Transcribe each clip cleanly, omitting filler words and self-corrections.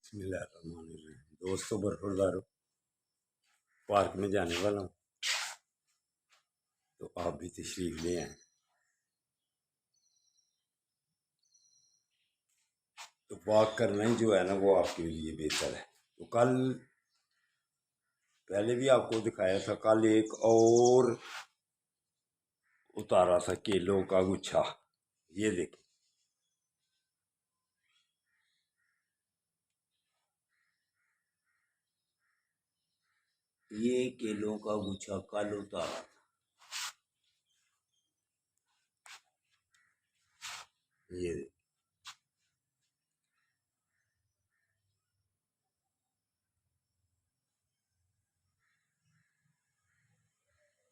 بسم اللہ الرحمن الرحیم۔ دوستوں برخورداروں، پارک میں جانے والا ہوں تو آپ بھی تشریف لے آئیں۔ تو واک کرنا ہی جو ہے نا وہ آپ کے لیے بہتر ہے۔ تو کل پہلے بھی آپ کو دکھایا تھا، کل ایک اور اتارا تھا کیلوں کا گچھا، یہ دیکھیں، یہ کیلوں کا گچھا کل اتارا تھا، یہ دیکھیں،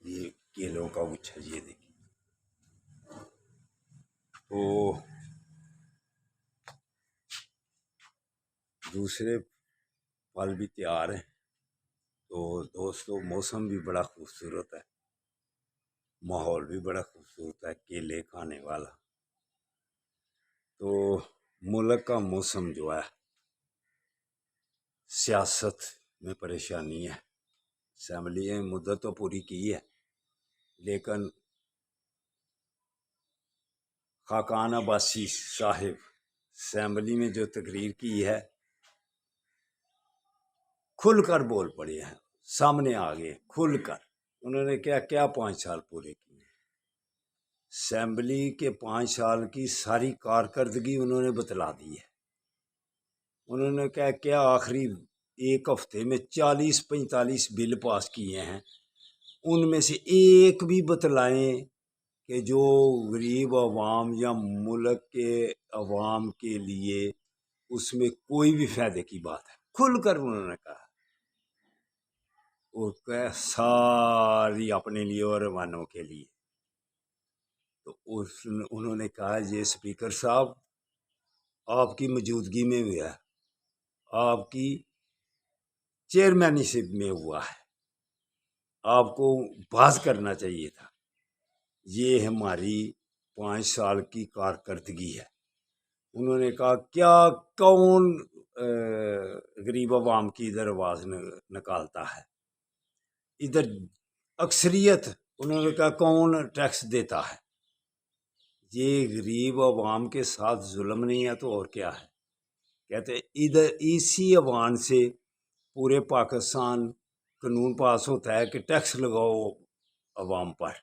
یہ کیلوں کا گچھا، یہ دیکھیں۔ تو دوسرے پھل بھی تیار ہیں۔ تو دوستوں موسم بھی بڑا خوبصورت ہے، ماحول بھی بڑا خوبصورت ہے کیلے کھانے والا۔ تو ملک کا موسم جو ہے، سیاست میں پریشانی ہے۔ اسمبلی نے مدت تو پوری کی ہے، لیکن خاقان عباسی صاحب اسمبلی میں جو تقریر کی ہے، کھل کر بول پڑے ہیں، سامنے آ گئے کھل کر۔ انہوں نے کیا 5 سال پورے کیے، اسمبلی کے 5 سال کی ساری کارکردگی انہوں نے بتلا دی ہے۔ انہوں نے کیا آخری ایک ہفتے میں 40-45 بل پاس کیے ہیں، ان میں سے ایک بھی بتلائیں کہ جو غریب عوام یا ملک کے عوام کے لیے اس میں کوئی بھی فائدے کی بات ہے۔ کھل کر انہوں نے کہا، وہ ساری اپنے لیے اور روانوں کے لیے۔ تو انہوں نے کہا یہ اسپیکر صاحب آپ کی موجودگی میں ہوا ہے، آپ کی چیئرمینشپ میں ہوا ہے، آپ کو باز کرنا چاہیے تھا۔ یہ ہماری 5 سال کی کارکردگی ہے۔ انہوں نے کہا کیا کون غریب عوام کی ادھر آواز نکالتا ہے، ادھر اکثریت، انہوں نے کہا کون ٹیکس دیتا ہے، یہ غریب عوام کے ساتھ ظلم نہیں ہے تو اور کیا ہے۔ کہتے ادھر اسی عوام سے پورے پاکستان قانون پاس ہوتا ہے کہ ٹیکس لگاؤ عوام پر،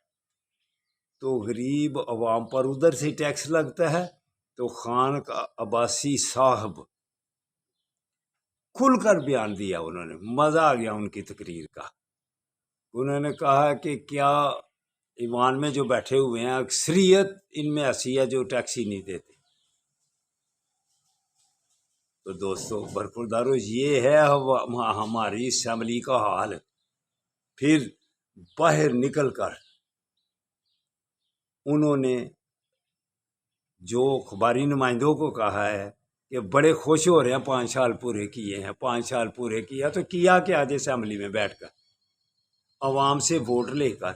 تو غریب عوام پر ادھر سے ٹیکس لگتا ہے۔ تو خان کا عباسی صاحب کھل کر بیان دیا، انہوں نے مزہ آ گیا ان کی تقریر کا۔ انہوں نے کہا کہ کیا ایوان میں جو بیٹھے ہوئے ہیں اکثریت ان میں ایسی ہے جو ٹیکس ہی نہیں دیتے۔ تو دوستو برخوردارو، یہ ہے ہماری اسمبلی کا حال۔ پھر باہر نکل کر انہوں نے جو اخباری نمائندوں کو کہا ہے کہ بڑے خوش ہو رہے ہیں 5 سال پورے کیے ہیں، 5 سال پورے کیا، تو کیا آج اسمبلی میں بیٹھ کر عوام سے ووٹ لے کر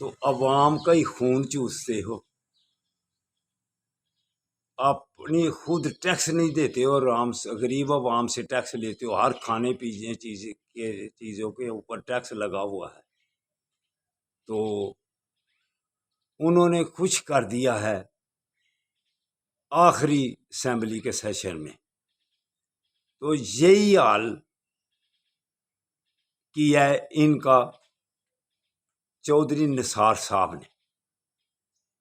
تو عوام کا ہی خون چوستے ہو، اپنی خود ٹیکس نہیں دیتے اور غریب عوام سے ٹیکس لیتے ہو، ہر کھانے پینے چیزوں کے اوپر ٹیکس لگا ہوا ہے۔ تو انہوں نے کچھ کر دیا ہے آخری اسمبلی کے سیشن میں، تو یہی حال کیا ہے ان کا چودھری نثار صاحب نے۔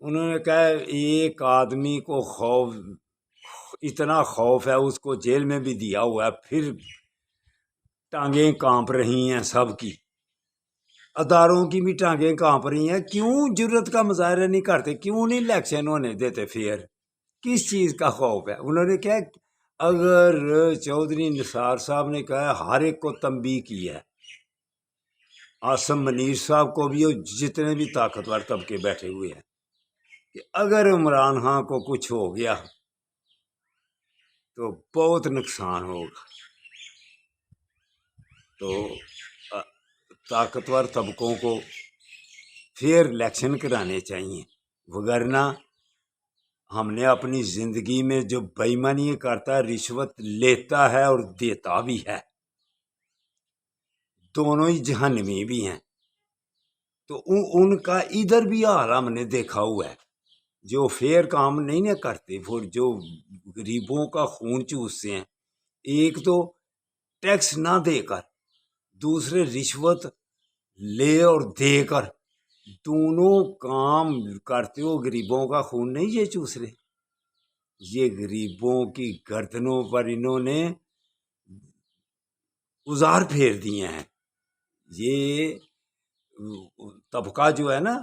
انہوں نے کہا ایک آدمی کو اتنا خوف ہے، اس کو جیل میں بھی دیا ہوا ہے، پھر ٹانگیں کانپ رہی ہیں، سب کی اداروں کی بھی ٹانگیں کانپ رہی ہیں۔ کیوں جرت کا مظاہرہ نہیں کرتے، کیوں نہیں الیکشن ہونے دیتے فیئر، کس چیز کا خوف ہے؟ انہوں نے کہا اگر چودھری نثار صاحب نے کہا ہر ایک کو تنبیہ کی ہے، عاصم منیر صاحب کو بھی اور جتنے بھی طاقتور طبقے بیٹھے ہوئے ہیں، کہ اگر عمران خان کو کچھ ہو گیا تو بہت نقصان ہوگا۔ تو طاقتور طبقوں کو فیئر الیکشن کرانے چاہیے، وگرنہ ہم نے اپنی زندگی میں جو بے ایمانی کرتا ہے، رشوت لیتا ہے اور دیتا بھی ہے، دونوں ہی جہنمی بھی ہیں، تو ان کا ادھر بھی حال ہم نے دیکھا ہوا ہے۔ جو فیئر کام نہیں نہ کرتے، پھر جو غریبوں کا خون چوستے ہیں، ایک تو ٹیکس نہ دے کر، دوسرے رشوت لے اور دے کر، دونوں کام کرتے ہو غریبوں کا خون نہیں یہ چوس رہے۔ یہ غریبوں کی گردنوں پر انہوں نے اوزار پھیر دیے ہیں۔ یہ طبقہ جو ہے نا،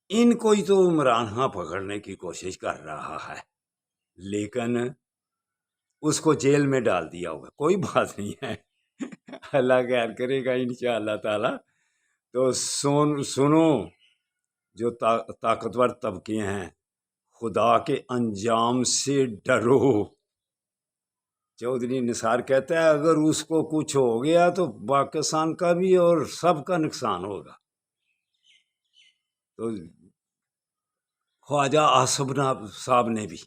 ان کو ہی تو عمران خان پکڑنے کی کوشش کر رہا ہے، لیکن اس کو جیل میں ڈال دیا ہوگا، کوئی بات نہیں ہے، اللہ خیر کرے گا انشاءاللہ تعالی۔ تو سنو، جو طاقتور طبقے ہیں، خدا کے انجام سے ڈرو۔ چودھری نثار کہتا ہے اگر اس کو کچھ ہو گیا تو پاکستان کا بھی اور سب کا نقصان ہوگا۔ تو خواجہ آصف صاحب نے بھی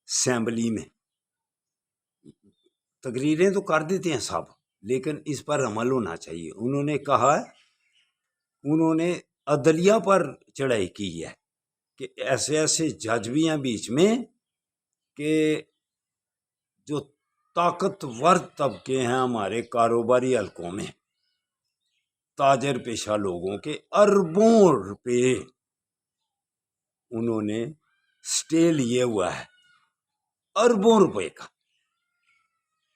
اسمبلی میں تقریریں تو کر دیتے ہیں سب، لیکن اس پر عمل ہونا چاہیے۔ انہوں نے کہا، انہوں نے عدلیہ پر چڑھائی کی ہے کہ ایسے ایسے جج بھی ہیں بیچ میں کہ جو طاقتور طبقے ہیں ہمارے کاروباری حلقوں میں، تاجر پیشہ لوگوں کے اربوں روپے انہوں نے سٹے لیے ہوا ہے، اربوں روپے کا۔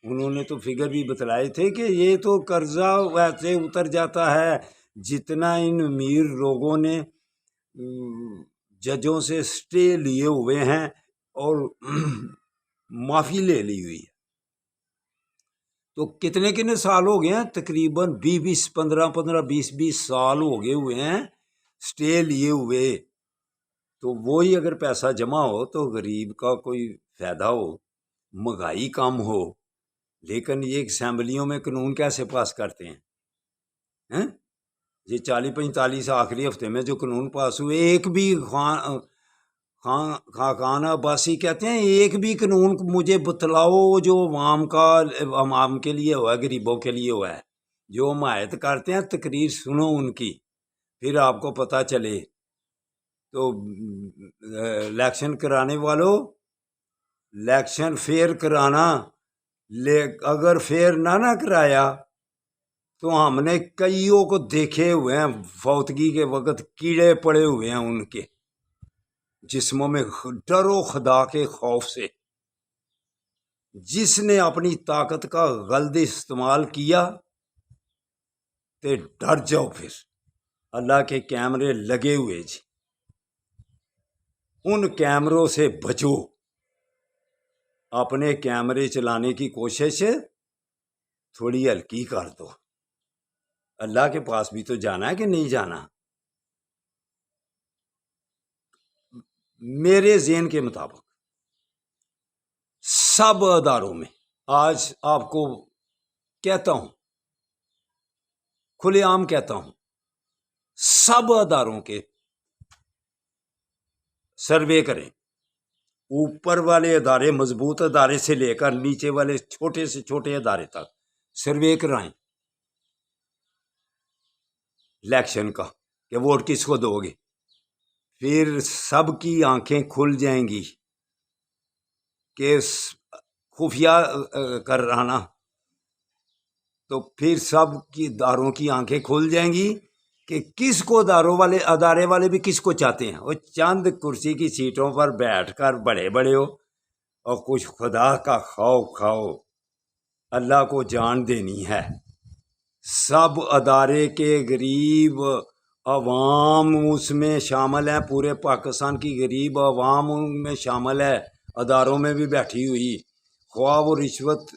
انہوں نے تو فگر بھی بتلائے تھے کہ یہ تو قرضہ ویسے اتر جاتا ہے جتنا ان امیر لوگوں نے ججوں سے سٹے لیے ہوئے ہیں اور معافی لے لی ہوئی ہے۔ تو کتنے سال ہو گئے ہیں، تقریباً 20 سال ہو گئے ہوئے ہیں سٹے لیے ہوئے۔ تو وہی اگر پیسہ جمع ہو تو غریب کا کوئی فائدہ ہو، مہنگائی کم ہو، لیکن یہ اسمبلیوں میں قانون کیسے پاس کرتے ہیں؟ یہ 40-45 آخری ہفتے میں جو قانون پاس ہوئے، ایک بھی خاقان عباسی کہتے ہیں ایک بھی قانون مجھے بتلاؤ جو عوام کے لیے ہوا ہے، غریبوں کے لیے ہوا ہے۔ جو حمایت کرتے ہیں تقریر سنو ان کی، پھر آپ کو پتہ چلے۔ تو الیکشن کرانے والوں، الیکشن فیئر کرانا، اگر فیئر نہ کرایا تو ہم نے کئیوں کو دیکھے ہوئے ہیں فوتگی کے وقت کیڑے پڑے ہوئے ہیں ان کے جسموں میں ڈر و خدا کے خوف سے۔ جس نے اپنی طاقت کا غلط استعمال کیا تے ڈر جاؤ، پھر اللہ کے کیمرے لگے ہوئے جی، ان کیمروں سے بچو۔ اپنے کیمرے چلانے کی کوشش تھوڑی ہلکی کر دو، اللہ کے پاس بھی تو جانا ہے کہ نہیں جانا۔ میرے ذہن کے مطابق سب اداروں میں، آج آپ کو کہتا ہوں، کھلے عام کہتا ہوں، سب اداروں کے سروے کریں، اوپر والے ادارے مضبوط ادارے سے لے کر نیچے والے چھوٹے سے چھوٹے ادارے تک سروے کرائیں الیکشن کا کہ ووٹ کس کو دو گے۔ پھر سب کی آنکھیں کھل جائیں گی کہ خفیہ کرانا، تو پھر سب کی اداروں کی آنکھیں کھل جائیں گی کہ کس کو ادارے والے بھی کس کو چاہتے ہیں۔ وہ چند کرسی کی سیٹوں پر بیٹھ کر بڑے بڑے ہو اور کچھ خدا کا خوف کھاؤ، اللہ کو جان دینی ہے۔ سب ادارے کے غریب عوام اس میں شامل ہیں، پورے پاکستان کی غریب عوام ان میں شامل ہے، اداروں میں بھی بیٹھی ہوئی، خواہ وہ رشوت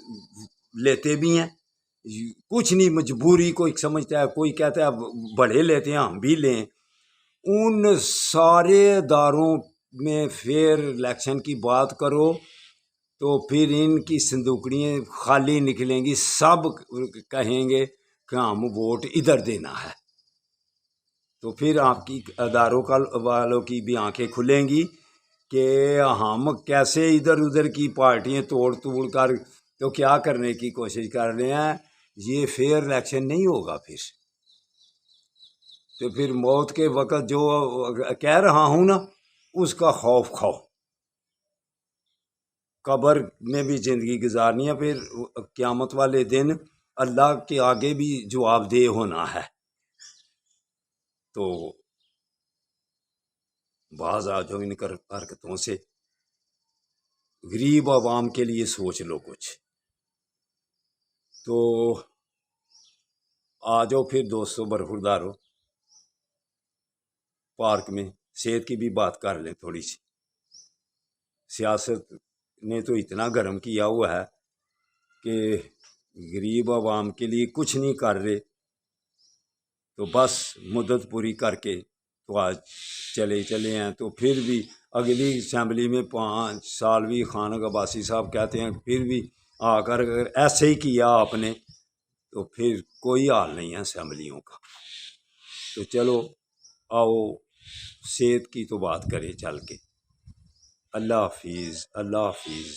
لیتے بھی ہیں، کچھ نہیں، مجبوری کوئی سمجھتا ہے، کوئی کہتا ہے بڑے لیتے ہیں ہم بھی لیں۔ ان سارے اداروں میں فیئر الیکشن کی بات کرو تو پھر ان کی صندوقڑیاں خالی نکلیں گی، سب کہیں گے کہ ہم ووٹ ادھر دینا ہے۔ تو تو پھر آپ کی اداروں والوں کی بھی آنکھیں کھلیں گی کہ ہم کیسے ادھر ادھر کی پارٹیاں توڑ کر تو کیا کرنے کی کوشش کر رہے ہیں. یہ فیئر الیکشن نہیں ہوگا پھر. تو پھر موت کے وقت جو کہہ رہا ہوں نا اس کا خوف کھاؤ. قبر میں بھی زندگی گزارنی ہے، پھر قیامت والے دن اللہ کے آگے بھی جواب دہ ہونا ہے. تو باز آ جاؤ ان حرکتوں سے. غریب عوام کے لیے سوچ لو کچھ. تو آ جاؤ پھر دوستو برخوردارو پارک میں صحت کی بھی بات کر لیں تھوڑی سی. سیاست نے تو اتنا گرم کیا ہوا ہے کہ غریب عوام کے لیے کچھ نہیں کر رہے. تو بس مدت پوری کر کے تو آج چلے ہیں. تو پھر بھی اگلی اسمبلی میں 5 سال بھی خانق عباسی صاحب کہتے ہیں پھر بھی آ کر اگر ایسے ہی کیا آپ نے تو پھر کوئی حال نہیں ہے اسمبلیوں کا. تو چلو آؤ صحت کی تو بات کریں چل کے. اللہ حافظ. اللہ حافظ.